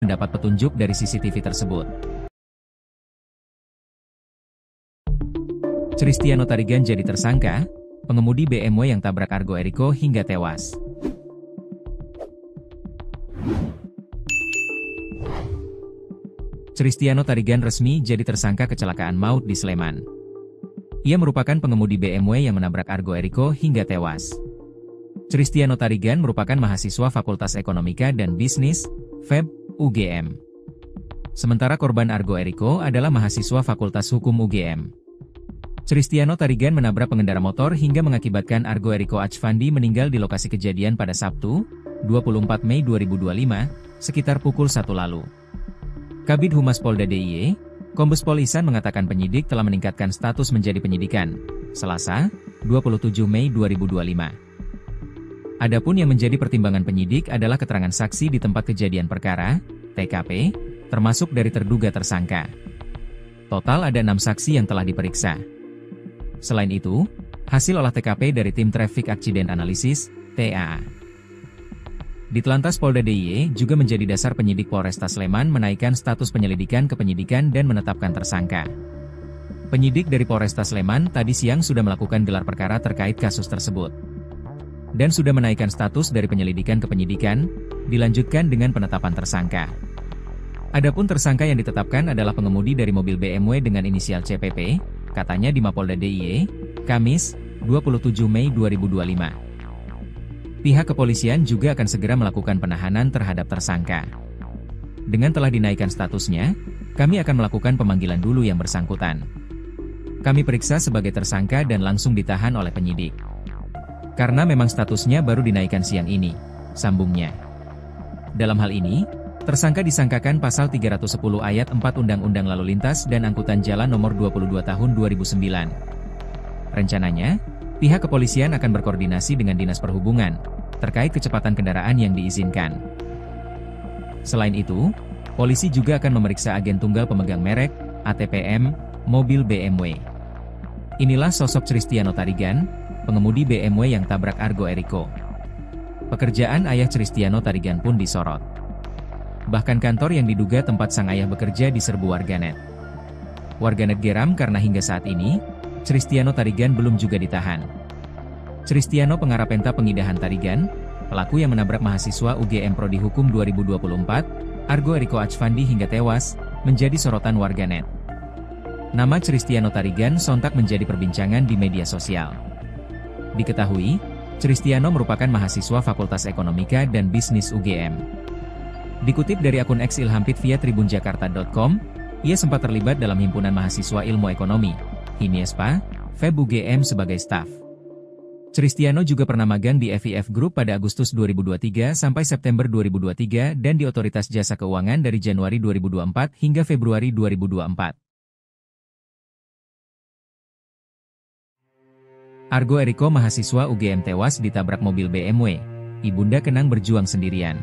mendapat petunjuk dari CCTV tersebut. Cristiano Tarigan jadi tersangka, pengemudi BMW yang tabrak Argo Eriko hingga tewas. Cristiano Tarigan resmi jadi tersangka kecelakaan maut di Sleman. Ia merupakan pengemudi BMW yang menabrak Argo Eriko hingga tewas. Cristiano Tarigan merupakan mahasiswa Fakultas Ekonomika dan Bisnis, FEB, UGM. Sementara korban Argo Eriko adalah mahasiswa Fakultas Hukum UGM. Cristiano Tarigan menabrak pengendara motor hingga mengakibatkan Argo Eriko Achvandi meninggal di lokasi kejadian pada Sabtu, 24 Mei 2025, sekitar pukul 1 lalu. Kabid Humas Polda DIY, Kombes Pol Ihsan mengatakan penyidik telah meningkatkan status menjadi penyidikan, Selasa, 27 Mei 2025. Adapun yang menjadi pertimbangan penyidik adalah keterangan saksi di tempat kejadian perkara, TKP, termasuk dari terduga tersangka. Total ada 6 saksi yang telah diperiksa. Selain itu, hasil olah TKP dari tim Traffic Accident Analysis, TAA. Ditelantas Polda DIY juga menjadi dasar penyidik Polresta Sleman menaikkan status penyelidikan ke penyidikan dan menetapkan tersangka. Penyidik dari Polresta Sleman tadi siang sudah melakukan gelar perkara terkait kasus tersebut. Dan sudah menaikkan status dari penyelidikan ke penyidikan, dilanjutkan dengan penetapan tersangka. Adapun tersangka yang ditetapkan adalah pengemudi dari mobil BMW dengan inisial CPP, katanya di Mapolda DIY, Kamis, 27 Mei 2025. Pihak kepolisian juga akan segera melakukan penahanan terhadap tersangka. Dengan telah dinaikkan statusnya, kami akan melakukan pemanggilan dulu yang bersangkutan. Kami periksa sebagai tersangka dan langsung ditahan oleh penyidik. Karena memang statusnya baru dinaikkan siang ini, sambungnya. Dalam hal ini, tersangka disangkakan pasal 310 ayat 4 Undang-Undang Lalu Lintas dan Angkutan Jalan Nomor 22 Tahun 2009. Rencananya, pihak kepolisian akan berkoordinasi dengan Dinas Perhubungan, terkait kecepatan kendaraan yang diizinkan. Selain itu, polisi juga akan memeriksa agen tunggal pemegang merek, ATPM, mobil BMW. Inilah sosok Cristiano Tarigan, pengemudi BMW yang tabrak Argo Eriko. Pekerjaan ayah Cristiano Tarigan pun disorot. Bahkan kantor yang diduga tempat sang ayah bekerja diserbu warganet. Warganet geram karena hingga saat ini, Cristiano Tarigan belum juga ditahan. Cristiano pengarapenta pengidahan Tarigan, pelaku yang menabrak mahasiswa UGM Prodi Hukum 2024, Argo Eriko Achvandi hingga tewas, menjadi sorotan warganet. Nama Cristiano Tarigan sontak menjadi perbincangan di media sosial. Diketahui, Cristiano merupakan mahasiswa Fakultas Ekonomika dan Bisnis UGM. Dikutip dari akun X Ilhampit via tribunjakarta.com, ia sempat terlibat dalam himpunan mahasiswa ilmu ekonomi, Himiespa, FEB UGM sebagai staf. Cristiano juga pernah magang di FIF Group pada Agustus 2023 sampai September 2023 dan di Otoritas Jasa Keuangan dari Januari 2024 hingga Februari 2024. Argo Eriko mahasiswa UGM tewas ditabrak mobil BMW, ibunda kenang berjuang sendirian.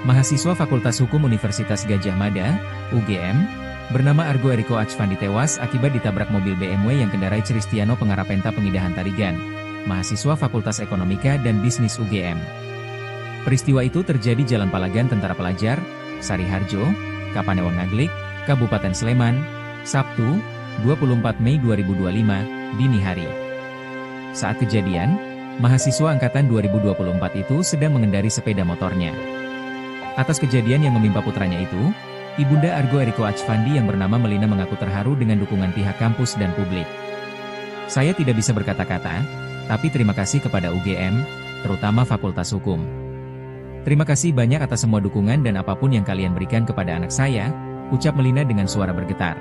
Mahasiswa Fakultas Hukum Universitas Gadjah Mada, UGM, bernama Argo Eriko Achvandi tewas akibat ditabrak mobil BMW yang kendarai Cristiano pengarapenta pengidahan Tarigan, mahasiswa Fakultas Ekonomika dan Bisnis UGM. Peristiwa itu terjadi Jalan Palagan Tentara Pelajar, Sariharjo, Kapanewon Ngaglik, Kabupaten Sleman, Sabtu, 24 Mei 2025, dini hari. Saat kejadian, mahasiswa angkatan 2024 itu sedang mengendari sepeda motornya. Atas kejadian yang menimpa putranya itu, ibunda Argo Eriko Achvandi yang bernama Melina mengaku terharu dengan dukungan pihak kampus dan publik. Saya tidak bisa berkata-kata, tapi terima kasih kepada UGM, terutama Fakultas Hukum. Terima kasih banyak atas semua dukungan dan apapun yang kalian berikan kepada anak saya, ucap Melina dengan suara bergetar.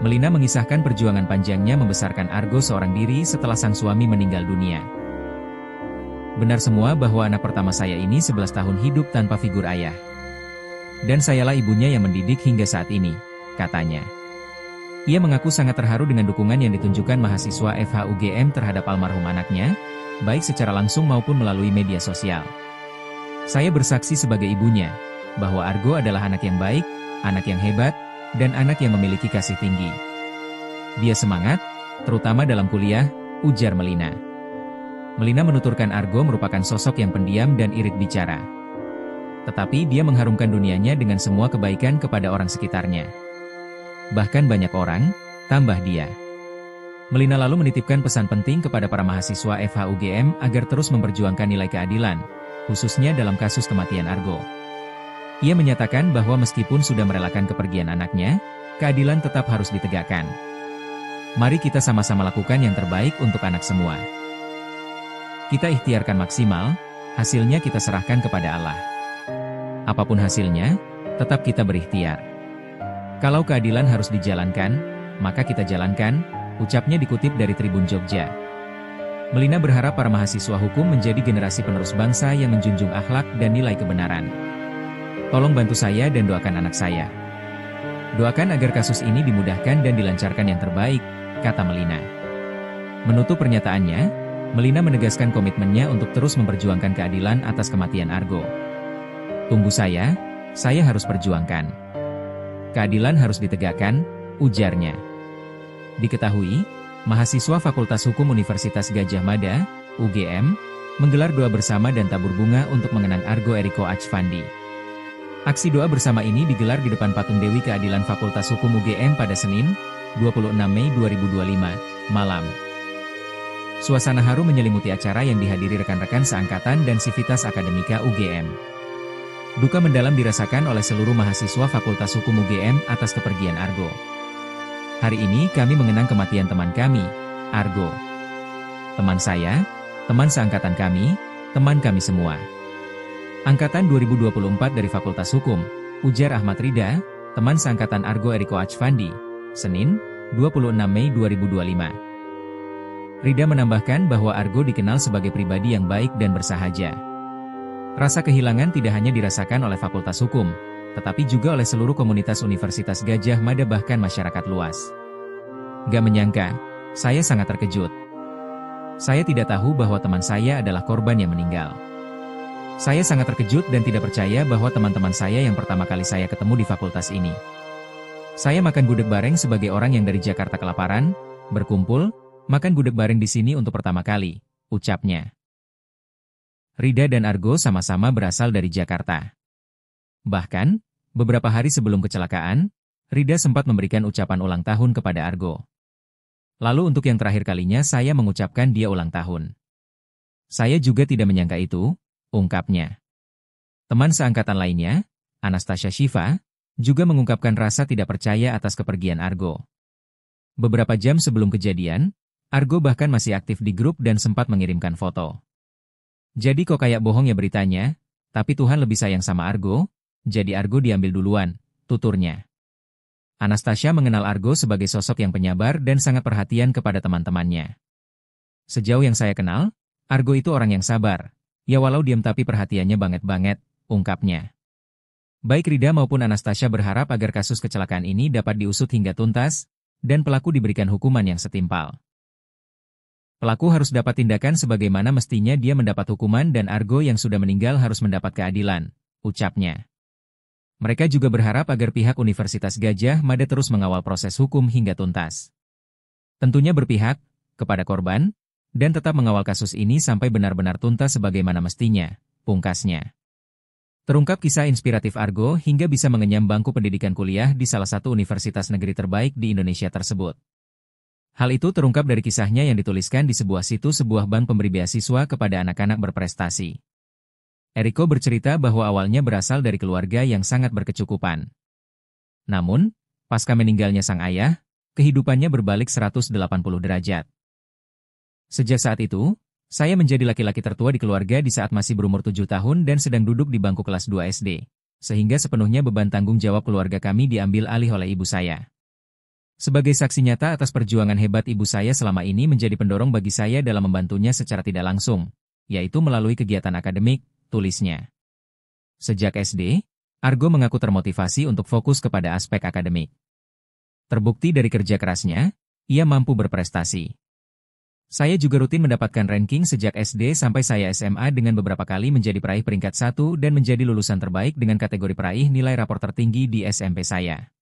Melina mengisahkan perjuangan panjangnya membesarkan Argo seorang diri setelah sang suami meninggal dunia. Benar semua bahwa anak pertama saya ini 11 tahun hidup tanpa figur ayah. Dan sayalah ibunya yang mendidik hingga saat ini, katanya. Ia mengaku sangat terharu dengan dukungan yang ditunjukkan mahasiswa FHUGM terhadap almarhum anaknya, baik secara langsung maupun melalui media sosial. Saya bersaksi sebagai ibunya, bahwa Argo adalah anak yang baik, anak yang hebat, dan anak yang memiliki kasih tinggi. Dia semangat, terutama dalam kuliah, ujar Melina. Melina menuturkan Argo merupakan sosok yang pendiam dan irit bicara. Tetapi dia mengharumkan dunianya dengan semua kebaikan kepada orang sekitarnya. Bahkan banyak orang, tambah dia. Melina lalu menitipkan pesan penting kepada para mahasiswa FHUGM agar terus memperjuangkan nilai keadilan, khususnya dalam kasus kematian Argo. Ia menyatakan bahwa meskipun sudah merelakan kepergian anaknya, keadilan tetap harus ditegakkan. Mari kita sama-sama lakukan yang terbaik untuk anak semua. Kita ikhtiarkan maksimal, hasilnya kita serahkan kepada Allah. Apapun hasilnya, tetap kita berikhtiar. Kalau keadilan harus dijalankan, maka kita jalankan, ucapnya dikutip dari Tribun Jogja. Melina berharap para mahasiswa hukum menjadi generasi penerus bangsa yang menjunjung akhlak dan nilai kebenaran. Tolong bantu saya dan doakan anak saya. Doakan agar kasus ini dimudahkan dan dilancarkan yang terbaik, kata Melina. Menutup pernyataannya, Melina menegaskan komitmennya untuk terus memperjuangkan keadilan atas kematian Argo. Tunggu saya harus perjuangkan. Keadilan harus ditegakkan, ujarnya. Diketahui, mahasiswa Fakultas Hukum Universitas Gadjah Mada, UGM, menggelar doa bersama dan tabur bunga untuk mengenang Argo Eriko Achvandi. Aksi doa bersama ini digelar di depan patung Dewi Keadilan Fakultas Hukum UGM pada Senin, 26 Mei 2025, malam. Suasana haru menyelimuti acara yang dihadiri rekan-rekan seangkatan dan Sivitas Akademika UGM. Duka mendalam dirasakan oleh seluruh mahasiswa Fakultas Hukum UGM atas kepergian Argo. Hari ini kami mengenang kematian teman kami, Argo. Teman saya, teman seangkatan kami, teman kami semua. Angkatan 2024 dari Fakultas Hukum, ujar Ahmad Rida, teman seangkatan Argo Eriko Achvandi, Senin, 26 Mei 2025. Rida menambahkan bahwa Argo dikenal sebagai pribadi yang baik dan bersahaja. Rasa kehilangan tidak hanya dirasakan oleh Fakultas Hukum, tetapi juga oleh seluruh komunitas Universitas Gadjah Mada bahkan masyarakat luas. Gak menyangka, saya sangat terkejut. Saya tidak tahu bahwa teman saya adalah korban yang meninggal. Saya sangat terkejut dan tidak percaya bahwa teman-teman saya yang pertama kali saya ketemu di fakultas ini. Saya makan gudeg bareng sebagai orang yang dari Jakarta kelaparan, berkumpul, makan gudeg bareng di sini untuk pertama kali, ucapnya. Rida dan Argo sama-sama berasal dari Jakarta. Bahkan, beberapa hari sebelum kecelakaan, Rida sempat memberikan ucapan ulang tahun kepada Argo. Lalu untuk yang terakhir kalinya saya mengucapkan dia ulang tahun. Saya juga tidak menyangka itu, ungkapnya. Teman seangkatan lainnya, Anastasia Shiva, juga mengungkapkan rasa tidak percaya atas kepergian Argo. Beberapa jam sebelum kejadian, Argo bahkan masih aktif di grup dan sempat mengirimkan foto. Jadi kok kayak bohong ya beritanya, tapi Tuhan lebih sayang sama Argo, jadi Argo diambil duluan, tuturnya. Anastasia mengenal Argo sebagai sosok yang penyabar dan sangat perhatian kepada teman-temannya. Sejauh yang saya kenal, Argo itu orang yang sabar. Ya walau diam tapi perhatiannya banget-banget, ungkapnya. Baik Rida maupun Anastasia berharap agar kasus kecelakaan ini dapat diusut hingga tuntas, dan pelaku diberikan hukuman yang setimpal. Pelaku harus dapat tindakan sebagaimana mestinya dia mendapat hukuman dan Argo yang sudah meninggal harus mendapat keadilan, ucapnya. Mereka juga berharap agar pihak Universitas Gadjah Mada terus mengawal proses hukum hingga tuntas. Tentunya berpihak kepada korban, dan tetap mengawal kasus ini sampai benar-benar tuntas sebagaimana mestinya, pungkasnya. Terungkap kisah inspiratif Argo hingga bisa mengenyam bangku pendidikan kuliah di salah satu universitas negeri terbaik di Indonesia tersebut. Hal itu terungkap dari kisahnya yang dituliskan di sebuah situs sebuah bank pemberi beasiswa kepada anak-anak berprestasi. Eriko bercerita bahwa awalnya berasal dari keluarga yang sangat berkecukupan. Namun, pasca meninggalnya sang ayah, kehidupannya berbalik 180 derajat. Sejak saat itu, saya menjadi laki-laki tertua di keluarga di saat masih berumur 7 tahun dan sedang duduk di bangku kelas 2 SD, sehingga sepenuhnya beban tanggung jawab keluarga kami diambil alih oleh ibu saya. Sebagai saksi nyata atas perjuangan hebat ibu saya selama ini menjadi pendorong bagi saya dalam membantunya secara tidak langsung, yaitu melalui kegiatan akademik, tulisnya. Sejak SD, Argo mengaku termotivasi untuk fokus kepada aspek akademik. Terbukti dari kerja kerasnya, ia mampu berprestasi. Saya juga rutin mendapatkan ranking sejak SD sampai saya SMA dengan beberapa kali menjadi peraih peringkat 1 dan menjadi lulusan terbaik dengan kategori peraih nilai rapor tertinggi di SMP saya.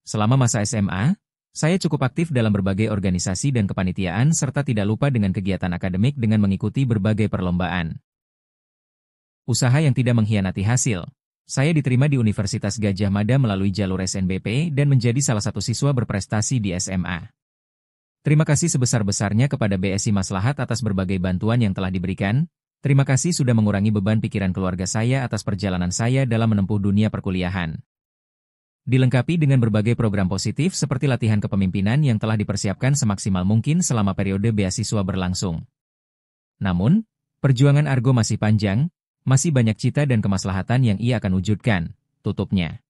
Selama masa SMA, Saya cukup aktif dalam berbagai organisasi dan kepanitiaan serta tidak lupa dengan kegiatan akademik dengan mengikuti berbagai perlombaan. Usaha yang tidak mengkhianati hasil. Saya diterima di Universitas Gadjah Mada melalui jalur SNBP dan menjadi salah satu siswa berprestasi di SMA. Terima kasih sebesar-besarnya kepada BSI Maslahat atas berbagai bantuan yang telah diberikan. Terima kasih sudah mengurangi beban pikiran keluarga saya atas perjalanan saya dalam menempuh dunia perkuliahan. Dilengkapi dengan berbagai program positif seperti latihan kepemimpinan yang telah dipersiapkan semaksimal mungkin selama periode beasiswa berlangsung. Namun, perjuangan Argo masih panjang, masih banyak cita dan kemaslahatan yang ia akan wujudkan, tutupnya.